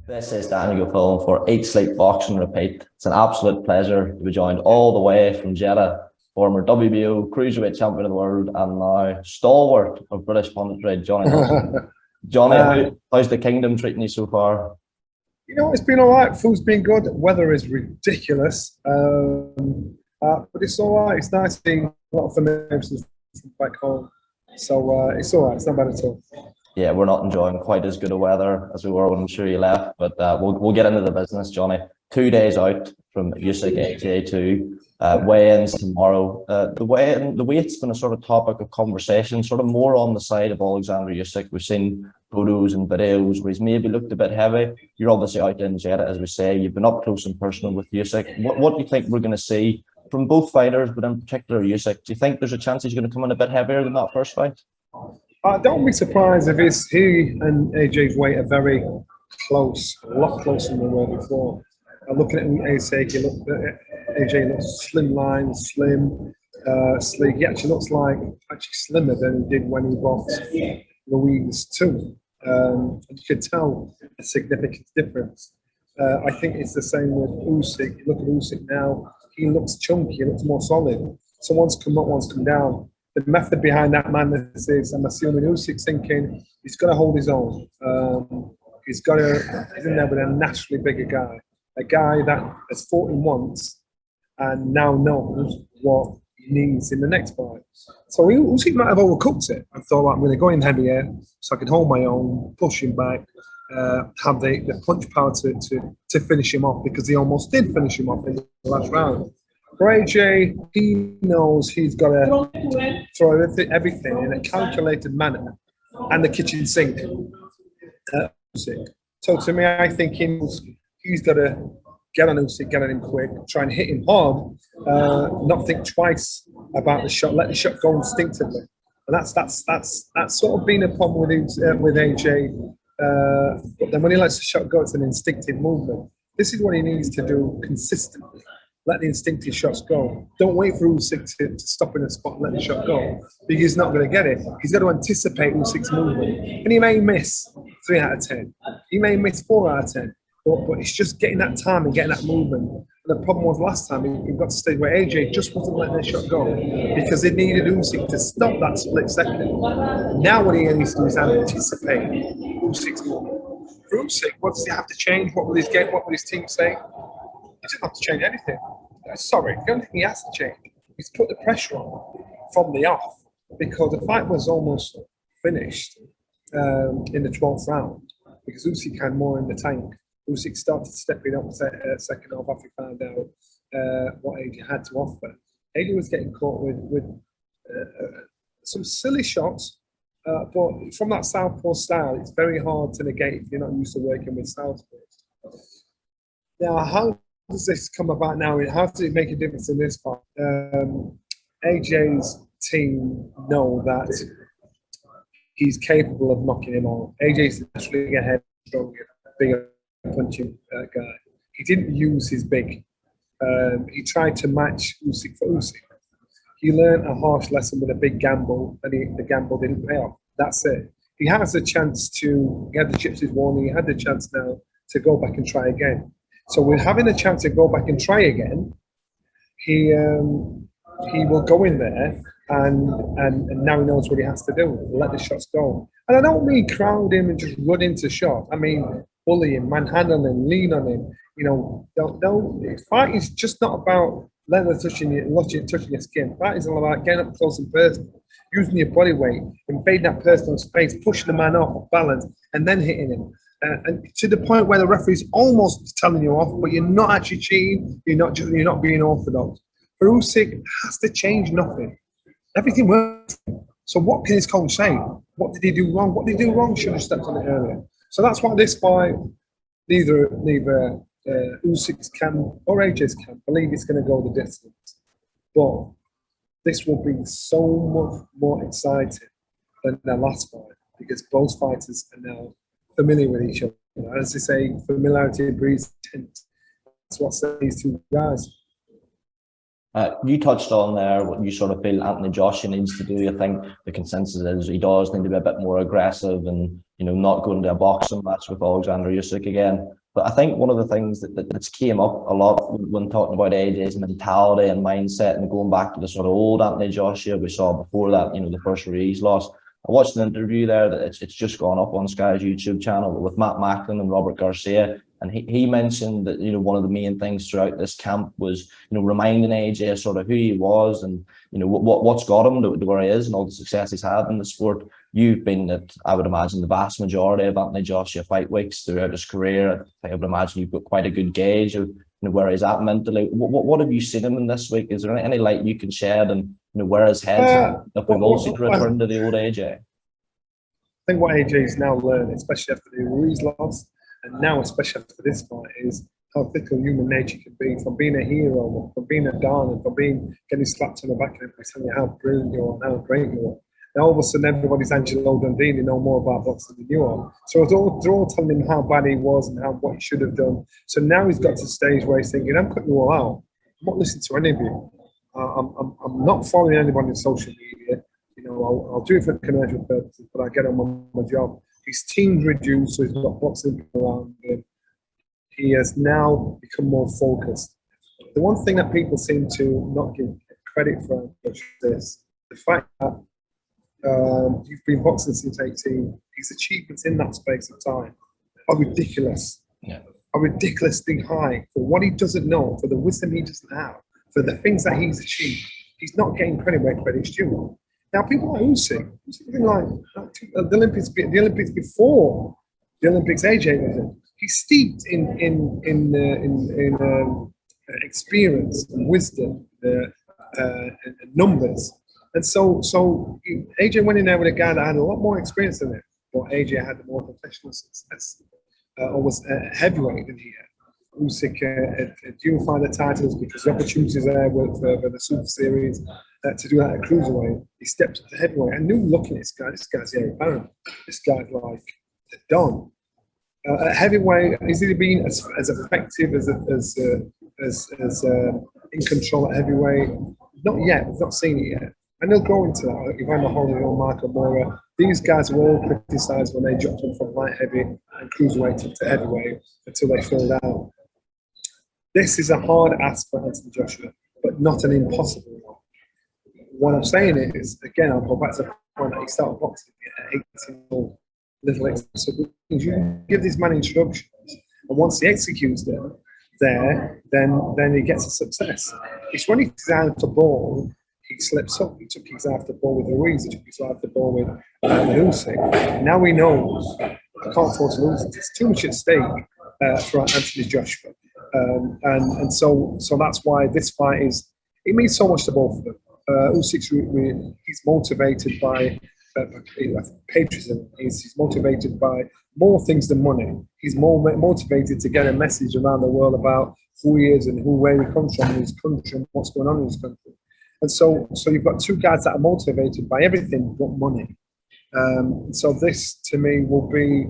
This is Daniel Gopal for Eat, Sleep, Boxing, Repeat. It's an absolute pleasure to be joined all the way from Jeddah, former WBO Cruiserweight Champion of the World and now stalwart of British punditry, Johnny Nelson. Johnny, how's the kingdom treating you so far? It's been all right. Food's been good. Weather is ridiculous, but it's all right. It's nice seeing a lot of familiars from back home. So it's all right. It's not bad at all. Yeah, we're not enjoying quite as good a weather as we were when I'm sure you left, but we'll get into the business, Johnny. 2 days out from Usyk AJ2, weigh-ins tomorrow. The weight's been a sort of topic of conversation, sort of more on the side of Alexander Usyk. We've seen photos and videos where he's maybe looked a bit heavy. You're obviously out in Jeddah, as we say. You've been up close and personal with Usyk. What do you think we're going to see from both fighters, but in particular Usyk? Do you think there's a chance he's going to come in a bit heavier than that first fight? Don't be surprised if he and AJ's weight are very close, a lot closer than they were before. Looking at AJ looks slimline, slim, sleek. He actually looks like slimmer than he did when he boxed Louise too. You could tell a significant difference. I think it's the same with Usyk. You look at Usyk now; he looks chunky, he looks more solid. So one's come up, one's come down. The method behind that madness is, I'm assuming Usyk's thinking he's got to hold his own. He's in there with a naturally bigger guy, a guy that has fought him once and now knows what he needs in the next fight. So Usyk might have overcooked it and thought, I'm going to go in heavier so I can hold my own, push him back, have the punch power to finish him off, because he almost did finish him off in the last round. For AJ, he knows he's got to throw everything in a calculated manner and the kitchen sink. So to me, I think he's got to get on Usyk, get on him quick, try and hit him hard, not think twice about the shot, let the shot go instinctively. And that's sort of been a problem with AJ. But then when he lets the shot go, it's an instinctive movement. This is what he needs to do consistently. Let the instinctive shots go. Don't wait for Usyk to stop in a spot and let the shot go, because he's not going to get it. He's got to anticipate Usyk's movement. And he may miss 3 out of 10. He may miss 4 out of 10. But it's just getting that time and getting that movement. And the problem was last time, he got to the stage where AJ just wasn't letting the shot go because it needed Usyk to stop that split second. Now what he needs to do is anticipate Usyk's movement. For Usyk, what does he have to change? What will his team say? He doesn't have to change anything. Sorry, the only thing he has to change is put the pressure on from the off, because the fight was almost finished in the 12th round because Usyk had more in the tank. Usyk started stepping up second half after he found out what AJ had to offer. AJ was getting caught with some silly shots, but from that southpaw style, it's very hard to negate if you're not used to working with southpaws. Now, how does this come about now? How does it make a difference in this fight? AJ's team know that he's capable of knocking him out. AJ's naturally ahead, stronger, bigger punching guy. He didn't use his big. He tried to match Usyk for Usyk. He learned a harsh lesson with a big gamble, and the gamble didn't pay off. That's it. He has a chance he had the chips his warning, he had the chance now to go back and try again. So with having a chance to go back and try again, he will go in there and now he knows what he has to do. Let the shots go. And I don't mean crowd him and just run into shots. I mean bully him, manhandle him, lean on him. Fight is just not about touching your skin. Fight is all about getting up close and personal, using your body weight, invading that personal space, pushing the man off balance, and then hitting him. And to the point where the referee's almost telling you off, but you're not actually cheating. You're not being orthodox. For Usyk, has to change nothing. Everything works. So what can his coach say? What did he do wrong? What did he do wrong? Should have stepped on it earlier. So that's why this fight, neither Usyk's camp or AJ's camp believe it's going to go the distance. But this will be so much more exciting than the last fight, because both fighters are now familiar with each other. As they say, familiarity breeds contempt. That's what says these two guys. You touched on there what you sort of feel Anthony Joshua needs to do. I think the consensus is he does need to be a bit more aggressive and, you know, not go into a boxing match with Alexander Usyk again. But I think one of the things that's came up a lot when talking about AJ's mentality and mindset and going back to the sort of old Anthony Joshua we saw before that, you know, the first Ruiz loss. I watched an interview there that it's just gone up on Sky's YouTube channel with Matt Macklin and Robert Garcia. And he mentioned that, you know, one of the main things throughout this camp was, you know, reminding AJ sort of who he was and, you know, what's got him to where he is and all the success he's had in the sport. You've been at, I would imagine, the vast majority of Anthony Joshua fight weeks throughout his career. I would imagine you've got quite a good gauge of, you know, where he's at mentally. What have you seen him in this week? Is there any light you can shed and, you know, where his head's at? If we've all seen a return to the old AJ. I think what AJ's now learned, especially after the Ruiz loss, and now especially after this fight, is how fickle human nature can be. From being a hero, from being a darling, from getting slapped on the back and telling you how brilliant you are, how great you are. Now all of a sudden everybody's Angelo Dundee, they know more about boxing than you are. So they're all telling him how bad he was and what he should have done. So now he's got to the stage where he's thinking, I'm cutting you all out. I'm not listening to any of you. I'm not following anybody on social media. You know, I'll do it for commercial purposes, but I get on my job. His team's reduced, so he's got boxing people around him. He has now become more focused. The one thing that people seem to not give credit for is this: the fact that you've been boxing since 18. His achievements in that space of time are ridiculous. Yeah. Are ridiculously high for what he doesn't know, for the wisdom he doesn't have, for the things that he's achieved. He's not getting credit where credit's due. Now, people like Usyk, something like the Olympics before the Olympics, AJ was in. He's steeped in experience and wisdom and numbers, and so AJ went in there with a guy that had a lot more experience than him, but AJ had more professional success, or was heavyweight than he had. Usyk unified the titles because the opportunities there were for the Super Series to do that at cruiserweight. He stepped up to heavyweight. I knew looking at this guy's Eric Barron. This guy's like the Don. At heavyweight, has he been as effective as in control at heavyweight? Not yet. We've not seen it yet. And they'll grow into that. Evander Holyfield, Marco Mora. These guys were all criticised when they dropped them from light heavy and cruiserweight to heavyweight until they filled out. This is a hard ask for Anthony Joshua, but not an impossible one. What I'm saying is, again, I'll go back to the point that he started boxing at 18 years old. Little expensive. You give this man instructions, and once he executes them then he gets a success. It's when he's out of the ball, he slips up. He took his after ball with Ruiz, he took his after ball with Usyk. Now he knows I can't afford to lose it. It's too much at stake for Anthony Joshua. And so that's why this fight it means so much to both of them. Usyk's he's motivated by patriotism. He's motivated by more things than money. He's more motivated to get a message around the world about who he is and where he comes from in his country and what's going on in his country. And so you've got two guys that are motivated by everything but money. So this, to me, will be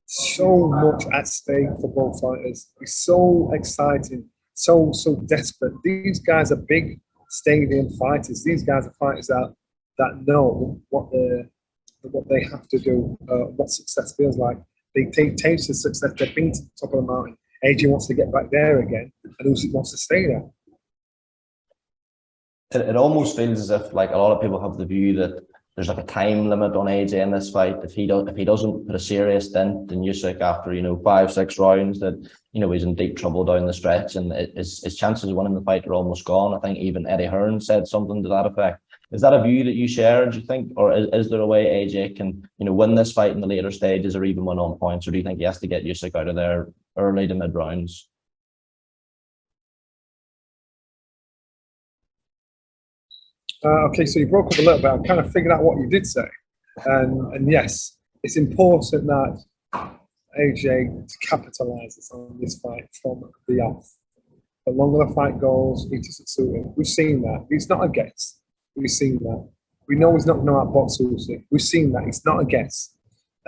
so much at stake for both fighters. It's so exciting, so desperate. These guys are big stadium fighters. These guys are fighters that know what they have to do, what success feels like. They taste the success. They've been to the top of the mountain. AJ wants to get back there again, and Usyk wants to stay there. It almost feels as if, like, a lot of people have the view that there's like a time limit on AJ in this fight. If he doesn't put a serious dent in Usyk after 5-6 rounds, that he's in deep trouble down the stretch, and his chances of winning the fight are almost gone. I think even Eddie Hearn said something to that effect. Is that a view that you share, do you think, or is there a way AJ can win this fight in the later stages or even win on points, or do you think he has to get Usyk out of there early to mid rounds? Okay, so you broke up a little bit. I kind of figured out what you did say. And yes, it's important that AJ capitalizes on this fight from the off. The longer the fight goes, it doesn't suit him. We've seen that. He's not a guess. We've seen that. We know he's not going to outbox Usyk. We've seen that. He's not a guess.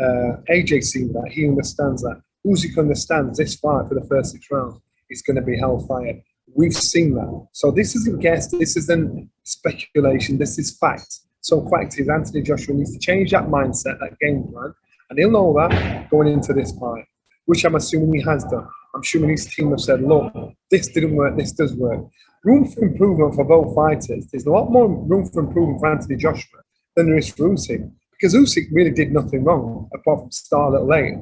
AJ's seen that. He understands that. Usyk understands this fight for the first 6 rounds is going to be hellfire. We've seen that. So this isn't guess, this isn't speculation, this is fact. So fact is Anthony Joshua needs to change that mindset, that game plan, and he'll know that going into this fight, which I'm assuming he has done. I'm assuming his team have said, look, this didn't work, this does work. Room for improvement for both fighters. There's a lot more room for improvement for Anthony Joshua than there is for Usyk, because Usyk really did nothing wrong apart from start a little late,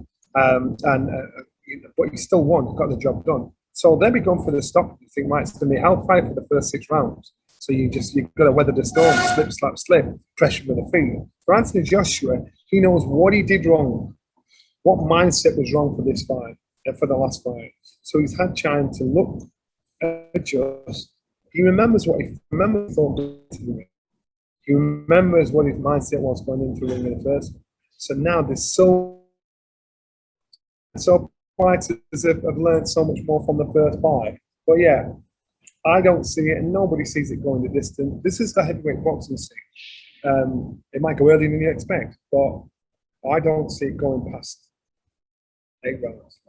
but he still won, got the job done. So they'll be going for the stop. You think, right, it's going to be hellfire for the first 6 rounds. So you've got to weather the storm, slip, slap, slip, pressure with the feet. For Anthony Joshua, he knows what he did wrong, what mindset was wrong for this fight, for the last fight. So he's had time to look, adjust. He remembers what he thought. He remembers what his mindset was going into the ring in the first one. So now there's so fighters have learned so much more from the first fight. But yeah, I don't see it, and nobody sees it going the distance. This is the heavyweight boxing scene. It might go earlier than you expect, but I don't see it going past 8 rounds.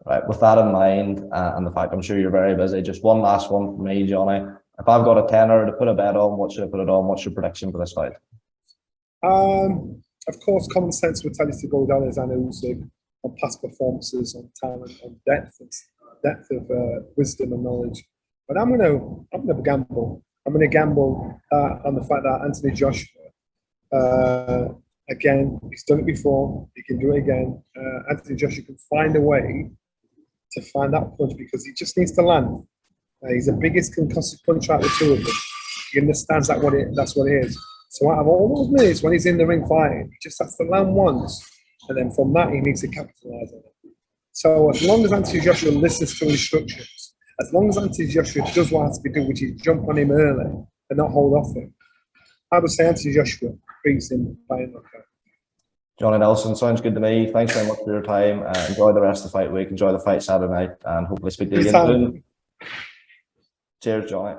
Right, with that in mind, and the fact I'm sure you're very busy, just one last one for me, Johnny. If I've got a tenner to put a bet on, what should I put it on? What's your prediction for this fight? Of course, common sense would tell you to go down as Anna Usyk on past performances, on talent, on depth of wisdom and knowledge. But I'm gonna gamble. I'm gonna gamble on the fact that Anthony Joshua, again, he's done it before. He can do it again. Anthony Joshua can find a way to find that punch because he just needs to land. He's the biggest concussive puncher out of the two of them. He understands that's what it is. So out of all those minutes when he's in the ring fighting, he just has to land once, and then from that he needs to capitalize on it. So as long as Anthony Joshua listens to instructions, as long as Anthony Joshua does what has to be done, which is jump on him early and not hold off him, I would say Anthony Joshua beats him by a knockout. Johnny Nelson, sounds good to me. Thanks very much for your time. Enjoy the rest of the fight week. Enjoy the fight Saturday night, and hopefully speak to you again soon. Cheers, Johnny.